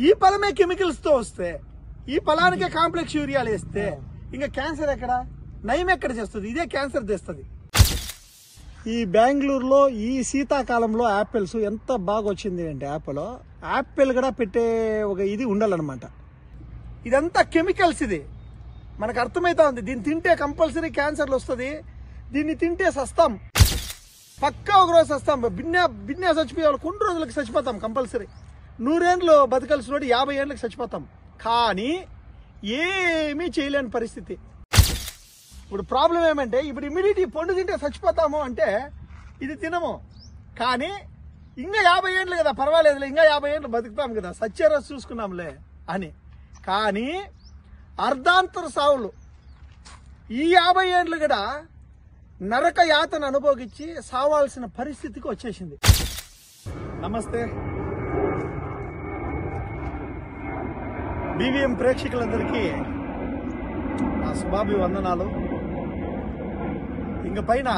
ఈ ఫలమే కెమికల్స్ తో వస్తే, ఈ ఫలానికే కాంప్లెక్స్ యూరియాలు వేస్తే ఇంకా క్యాన్సర్ ఎక్కడ, నయం ఎక్కడ చేస్తుంది? ఇదే క్యాన్సర్ తెస్తుంది. ఈ బెంగళూరులో ఈ శీతాకాలంలో యాపిల్స్ ఎంత బాగా వచ్చింది అంటే, యాపిల్ కూడా పెట్టే ఒక ఇది ఉండాలన్నమాట. ఇదంతా కెమికల్స్. ఇది మనకు అర్థమైతా ఉంది. దీన్ని తింటే కంపల్సరీ క్యాన్సర్లు వస్తుంది. దీన్ని తింటే సస్తాం, పక్కా ఒక రోజు సస్తాం. బిన్నే చచ్చిపోయేవాళ్ళు కొన్ని రోజులకి చచ్చిపోతాం కంపల్సరీ. 100 ఏళ్ళు బతకాల్సిన 50 ఏళ్ళకి చచ్చిపోతాం. కానీ ఏమీ చేయలేని పరిస్థితి. ఇప్పుడు ప్రాబ్లం ఏమంటే, ఇప్పుడు ఇమ్మీడియట్ ఈ పండు తింటే చచ్చిపోతాము అంటే ఇది తినము. కానీ ఇంకా 50 ఏళ్ళు కదా, పర్వాలేదులే, ఇంకా 50 ఏళ్ళు బతుకుతాం కదా, సచ్చే రోజు చూసుకున్నాంలే అని. కానీ అర్ధాంతర సావులు ఈ 50 ఏళ్ళు కూడా నరక యాతను అనుభవించి సావాల్సిన పరిస్థితికి వచ్చేసింది. నమస్తే బీవీఎం ప్రేక్షకులందరికీ నా శుభాభివందనాలు. ఇంక పైన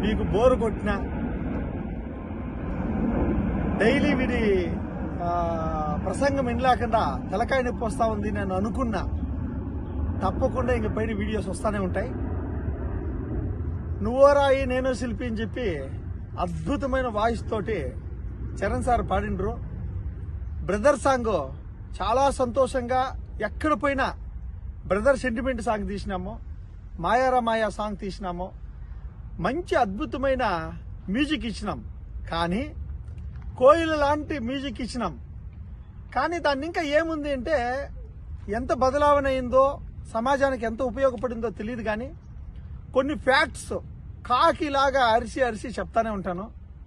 మీకు బోరు కొట్టిన డైలీ వీడి ప్రసంగం వినలేకుండా తలకాయ నొప్పి వస్తా ఉంది నేను అనుకున్నా, తప్పకుండా ఇంక పైన వీడియోస్ వస్తానే ఉంటాయి. నువ్వో రాయి నేను శిల్పి అని చెప్పి అద్భుతమైన వాయిస్ తోటి చరణ్ సార్ పాడిండ్రు. బ్రదర్ సాంగ్ చాలా సంతోషంగా, ఎక్కడ పోయినా బ్రదర్ సెంటిమెంట్ సాంగ్ తీసినాము, మాయారా మాయా సాంగ్ తీసినాము, మంచి అద్భుతమైన మ్యూజిక్ ఇచ్చినాం. కానీ కోయిల లాంటి మ్యూజిక్ ఇచ్చినాం. కానీ దాన్ని ఇంకా ఏముంది అంటే, ఎంత బదలావన అయిందో, సమాజానికి ఎంత ఉపయోగపడిందో తెలియదు. కానీ కొన్ని ఫ్యాక్ట్స్ కాకిలాగా అరిసి అరిసి చెప్తానే ఉంటాను,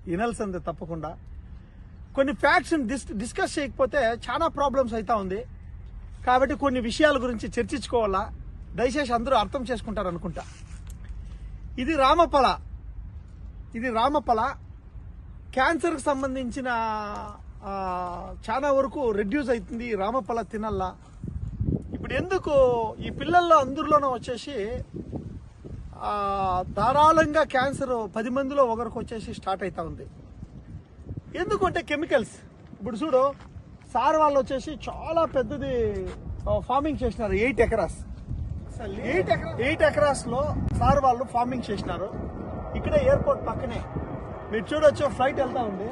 వినాల్సిందే తప్పకుండా. కొన్ని ఫ్యాక్ట్స్ డిస్కస్ చేయకపోతే చాలా ప్రాబ్లమ్స్ అవుతా ఉంది. కాబట్టి కొన్ని విషయాల గురించి చర్చించుకోవాలా, దయచేసి అందరూ అర్థం చేసుకుంటారు అనుకుంటా. ఇది రామఫల క్యాన్సర్కి సంబంధించిన చాలా వరకు రెడ్యూస్ అవుతుంది రామఫల తినల్లా. ఇప్పుడు ఎందుకు ఈ పిల్లల్లో అందరిలోనూ వచ్చేసి ధారాళంగా క్యాన్సర్ 10 మందిలో ఒకరికి వచ్చేసి స్టార్ట్ అవుతా ఉంది. ఎందుకంటే కెమికల్స్. ఇప్పుడు చూడు, సార్ వాళ్ళు వచ్చేసి చాలా పెద్దది ఫార్మింగ్ చేసినారు. 8 ఎకరాస్ 8 ఎకరాస్ లో సార్ వాళ్ళు ఫార్మింగ్ చేసినారు. ఇక్కడే ఎయిర్పోర్ట్ పక్కనే మీరు చూడొచ్చు, ఫ్లైట్ వెళ్తా ఉంది.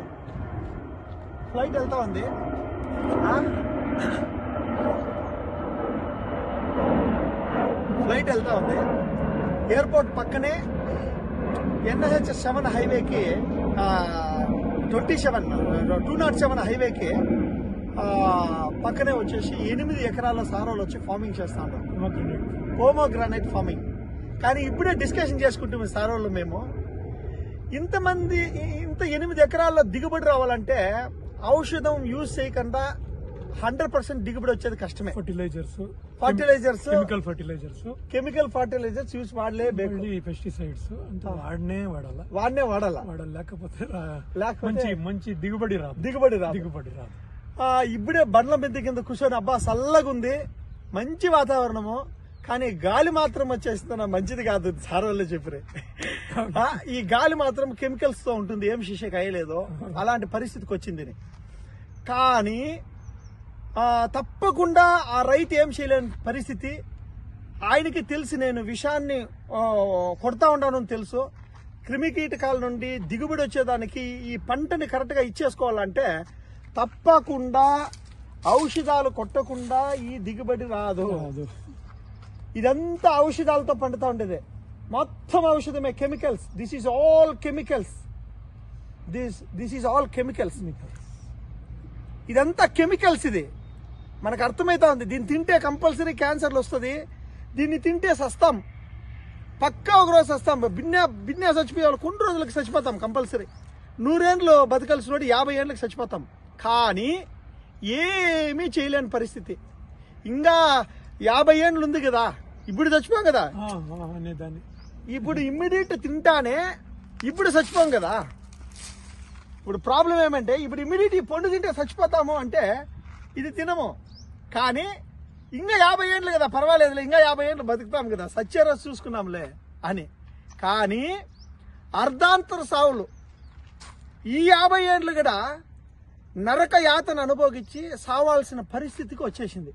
ఎయిర్పోర్ట్ పక్కనే NH7 హైవేకి 207 హైవేకి పక్కనే వచ్చేసి 8 ఎకరాల సారోలు వచ్చి ఫార్మింగ్ చేస్తాను, పోమోగ్రానైట్ ఫార్మింగ్. కానీ ఇప్పుడే డిస్కషన్ చేసుకుంటాం సారోళ్ళు మేము, ఇంత 8 ఎకరాల్లో దిగుబడి రావాలంటే ఔషధం యూజ్ చేయకుండా 100% దిగుబడి వచ్చేది కష్టమే. ఫర్టిలైజర్స్ కెమికల్ ఫర్టిలైజర్స్ యూజ్ వాడలేಬೇಕು. పెస్టిసైడ్స్ అంటే వాడనే వాడాల, లేకపోతే మంచి దిగుబడి రాదు. ఇప్పుడే బండ్ల మీద కింద కూర్చొని అబ్బా చల్లగుంది, మంచి వాతావరణము, కానీ గాలి మాత్రం వచ్చేస్తున్నా మంచిది కాదు సార్ వాళ్ళు చెప్పారు. ఈ గాలి మాత్రం కెమికల్స్ తో ఉంటుంది, ఏం శిక్షకు అయ్యలేదు, అలాంటి పరిస్థితికి వచ్చింది. కానీ తప్పకుండా ఆ రైతు ఏం చేయలేని పరిస్థితి. ఆయనకి తెలిసి నేను విషాన్ని కొడతా ఉన్నానని తెలుసు. క్రిమికీటకాల నుండి దిగుబడి వచ్చేదానికి ఈ పంటని కరెక్ట్ గా ఇచ్చేసుకోవాలంటే తప్పకుండా ఔషధాలు కొట్టకుండా ఈ దిగుబడి రాదు. ఇదంతా ఔషధాలతో పండుతా ఉండేది, మొత్తం ఔషధమే, chemicals. This is all chemicals. ఇదంతా కెమికల్స్. ఇది మనకు అర్థమైతా ఉంది. దీన్ని తింటే కంపల్సరీ క్యాన్సర్లు వస్తుంది. దీన్ని తింటే సస్తాం, పక్కా ఒక రోజు సస్తాం. బిన్నే చచ్చిపోయేవాళ్ళు కొన్ని రోజులకి చచ్చిపోతాం కంపల్సరీ. 100 ఏళ్ళు బతకాల్సిన 50 ఏళ్ళకి చచ్చిపోతాం. కానీ ఏమీ చేయలేని పరిస్థితి. ఇంకా 50 ఏళ్ళు ఉంది కదా, ఇప్పుడు చచ్చిపోం కదా, ఇప్పుడు ఇమ్మీడియట్ తింటానే ఇప్పుడు చచ్చిపోం కదా. ఇప్పుడు ప్రాబ్లం ఏమంటే, ఇప్పుడు ఇమ్మీడియట్ ఈ పండు తింటే చచ్చిపోతాము అంటే ఇది తినము. కానీ ఇంకా 50 ఏళ్ళు కదా, పర్వాలేదులే, ఇంకా 50 ఏళ్ళు బతుకుతాం కదా, సచ్చే రోజు చూసుకున్నాంలే అని. కానీ అర్ధాంతర సావులు ఈ 50 ఏళ్ళు కూడా నరక యాతన అనుభవించి సావాల్సిన పరిస్థితికి వచ్చేసింది.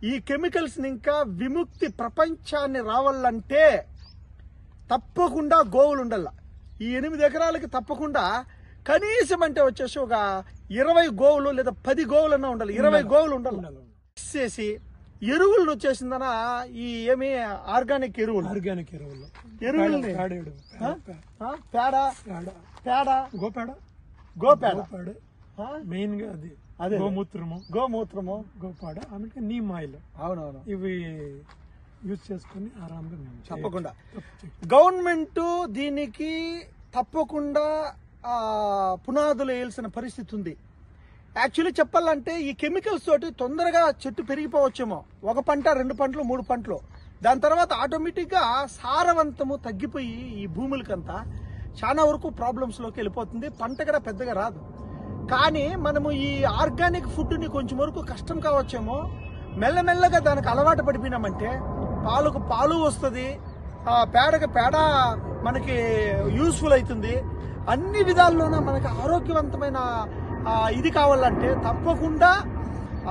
ఈ కెమికల్స్ ఇంకా విముక్తి ప్రపంచాన్ని రావాలంటే తప్పకుండా గోవులు ఉండాల. ఈ 8 ఎకరాలకి తప్పకుండా కనీసం అంటే వచ్చేసి ఒక 20 గోవులు లేదా 10 గోవులన్నా ఉండాలి. 20 గోవులు ఉండాలి. చేసి ఎరువులను వచ్చేసిందన ఈ ఏమి ఆర్గానిక్ ఎరువులు గోపేడ మెయిన్ గా అది గోమూత్రము గోపాడ ఆమెకి నీమ్ ఆయిల్ అవునవును ఇవి యూజ్ చేసుకుని ఆరాంగా తప్పకుండా గవర్నమెంట్ దీనికి తప్పకుండా పునాదులు వేయాల్సిన పరిస్థితి ఉంది. యాక్చువల్లీ చెప్పాలంటే ఈ కెమికల్స్ తోటి తొందరగా చెట్టు పెరిగిపోవచ్చేమో, 1 పంట 2 పంటలు 3 పంటలు. దాని తర్వాత ఆటోమేటిక్గా సారవంతము తగ్గిపోయి ఈ భూములకంతా చాలా వరకు ప్రాబ్లమ్స్లోకి వెళ్ళిపోతుంది. పంట కూడా పెద్దగా రాదు. కానీ మనము ఈ ఆర్గానిక్ ఫుడ్ని కొంచెం వరకు కష్టం కావచ్చేమో, మెల్లమెల్లగా దానికి అలవాటు పడిపోయినామంటే పాలకు పాలు వస్తుంది, పేడకి పేడ మనకి యూస్ఫుల్ అవుతుంది. అన్ని విధాల్లోనూ మనకి ఆరోగ్యవంతమైన ఇది కావాలంటే తప్పకుండా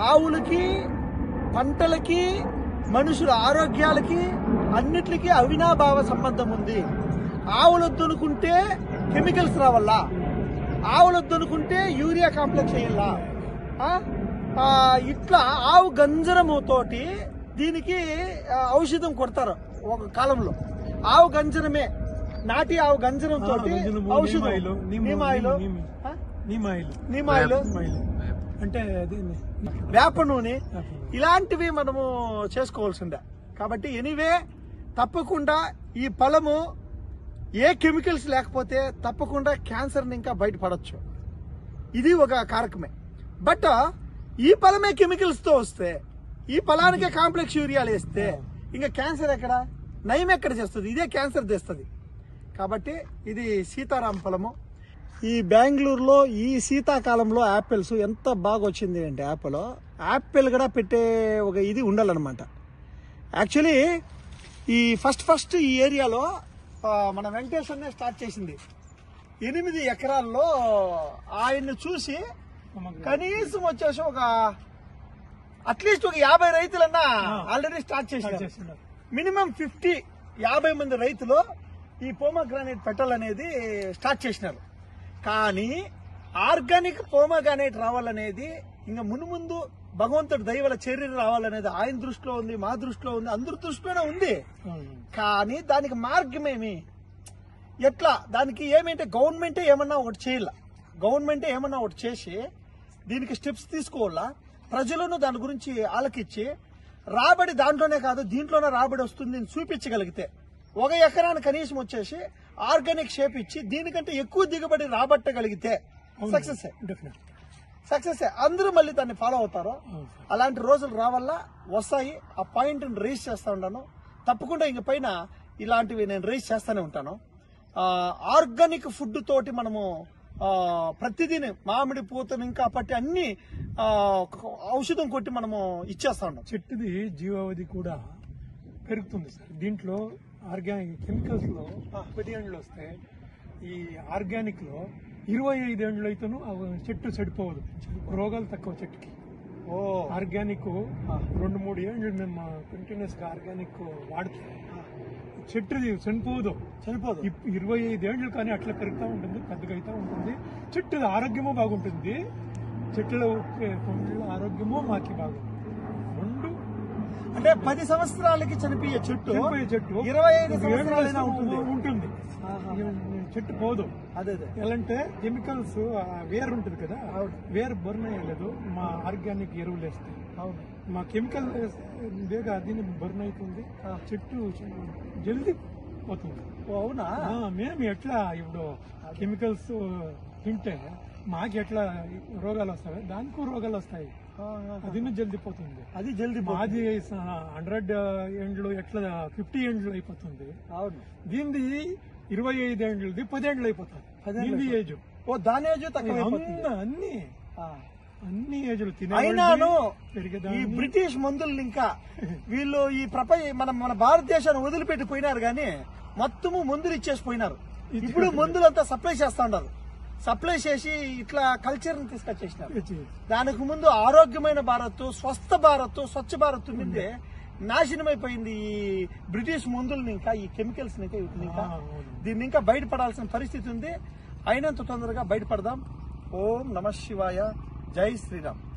ఆవులకి, పంటలకి, మనుషుల ఆరోగ్యాలకి అన్నిటికీ అవినాభావ సంబంధం ఉంది. ఆవులొద్దనుకుంటే కెమికల్స్ రావాలా, ఆవులొద్దనుకుంటే యూరియా కాంప్లెక్స్ వేయాలా, ఇట్లా ఆవు గంజరముతోటి దీనికి ఔషధం కొడతారు ఒక కాలంలో. ఆవు గంజరమే, నాటి ఆవు గంజరంతో ఔషధం, నీమాయిలు అంటే వేప నూనె ఇలాంటివి మనము చేసుకోవాల్సిందే. కాబట్టి ఎనీవే తప్పకుండా ఈ పొలము ఏ కెమికల్స్ లేకపోతే తప్పకుండా క్యాన్సర్ని ఇంకా బయటపడచ్చు. ఇది ఒక కారకమే. బట్ ఈ పొలమే కెమికల్స్తో వస్తే, ఈ పొలానికే కాంప్లెక్స్ యూరియాలు వేస్తే ఇంకా క్యాన్సర్ ఎక్కడ, నయం ఎక్కడ చేస్తుంది? ఇదే క్యాన్సర్ తెస్తుంది. కాబట్టి ఇది సీతారాం పొలము. ఈ బెంగళూరులో ఈ శీతాకాలంలో యాపిల్స్ ఎంత బాగా వచ్చింది అంటే యాపిల్ కూడా పెట్టే ఒక ఇది ఉండాలన్నమాట. యాక్చువల్లీ ఈ ఫస్ట్ ఈ ఏరియాలో మన వెంకటేశ్వరనే స్టార్ట్ చేసింది. 8 ఎకరాల్లో ఆయన్ని చూసి కనీసం వచ్చేసి ఒక అట్లీస్ట్ ఒక 50 రైతులన్నా ఆల్రెడీ స్టార్ట్ చేసినారు. మినిమం 50 మంది రైతులు ఈ పోమోగ్రానైట్ పెట్టాలనేది స్టార్ట్ చేసినారు. కానీ ఆర్గానిక్ పోమోగ్రానైట్ రావాలనేది ఇంకా మున్ముందు భగవంతుడి దైవల చర్యలు రావాలనేది ఆయన దృష్టిలో ఉంది, మా దృష్టిలో ఉంది, అందరి దృష్టిలోనే ఉంది. కానీ దానికి మార్గమేమి, ఎట్లా దానికి ఏమంటే గవర్నమెంటే ఏమన్నా ఒకటి చేయాల. గవర్నమెంటే ఏమన్నా ఒకటి చేసి దీనికి స్టెప్స్ తీసుకోవాలా. ప్రజలను దాని గురించి ఆలకిచ్చి రాబడి దాంట్లోనే కాదు దీంట్లోనే రాబడి వస్తుంది చూపించగలిగితే, 1 ఎకరాన్ని కనీసం వచ్చేసి ఆర్గానిక్ షేప్ ఇచ్చి దీనికంటే ఎక్కువ దిగుబడి రాబట్టగలిగితే సక్సెస్. అందరూ మళ్ళీ దాన్ని ఫాలో అవుతారు. అలాంటి రోజులు రావాలా, వస్తాయి. ఆ పాయింట్ రైజ్ చేస్తా ఉంటాను. తప్పకుండా ఇంక పైన ఇలాంటివి నేను రైజ్ చేస్తానే ఉంటాను. ఆర్గానిక్ ఫుడ్ తోటి మనము ప్రతిదీని మామిడి పూతను ఇంకా పట్టి అన్ని ఔషధం కొట్టి మనము ఇచ్చేస్తా ఉంటాం. చెట్టుది జీవావధి కూడా పెరుగుతుంది సార్. దీంట్లో ఆర్గానిక్ కెమికల్స్ లో 10 ఏళ్ళు వస్తే, ఈ ఆర్గానిక్ లో 25 ఏళ్ళు అయితేను చెట్టు చెడిపోవదు. రోగాలు తక్కువ చెట్టుకి. ఆర్గానిక్ 2-3 ఏళ్ళు మేము కంటిన్యూస్ గా ఆర్గానిక్ వాడితే చెట్టు చనిపోదు. 25 ఏళ్ళు కానీ అట్లా పెరుగుతూ ఉంటుంది, పెద్దగా అవుతూ ఉంటుంది. చెట్టు ఆరోగ్యము బాగుంటుంది, చెట్ల ఆరోగ్యము మాకి బాగుంటుంది. రెండు అంటే 10 సంవత్సరాలకి చనిపోయే చెట్టు 25 సంవత్సరాలైనా ఉంటుంది. చెట్టు పోదు. అదే ఎలాంటే కెమికల్స్ వేరు ఉంటుంది కదా, వేరు బర్న్ అయ్యలేదు. మా ఆర్గానిక్ ఎరువులు వేస్తే, మా కెమికల్ వేగా దీన్ని బర్న్ అవుతుంది, చెట్టు జల్దీ పోతుంది. అవునా? మేము ఎట్లా ఇప్పుడు కెమికల్స్ తింటే మాకు ఎట్లా రోగాలు వస్తాయి, దానికి రోగాలు వస్తాయి. అది జల్దీ పోతుంది. మాది 100 ఏండ్లు ఎట్లా 50 ఏండ్లు అయిపోతుంది. దీనిది 25 ఏండ్లది 10 ఏండ్లు అయిపోతుంది. ఏజ్ దాని ఏజ్ అన్ని ఏజ్లు అయినాను. ఈ బ్రిటిష్ మందులు ఇంకా వీళ్ళు ఈ మన భారతదేశాన్ని వదిలిపెట్టిపోయినారు కానీ మొత్తము మందులు ఇచ్చేసి పోయినారు. ఇప్పుడు మందులంతా సప్లై చేస్తా ఉన్నారు. సప్లై చేసి ఇట్లా కల్చర్ ని తీసుకొచ్చేసినారు. దానికి ముందు ఆరోగ్యమైన భారత్, స్వస్థ భారత్, స్వచ్ఛ భారత్ ఉండిందే నాశనమైపోయింది. ఈ బ్రిటిష్ మందుల్ని ఇంకా, ఈ కెమికల్స్ ఇంకా దీన్ని ఇంకా బయటపడాల్సిన పరిస్థితి ఉంది. అయినంత తొందరగా బయటపడదాం. ఓం నమ శివాయ. జై శ్రీరామ్.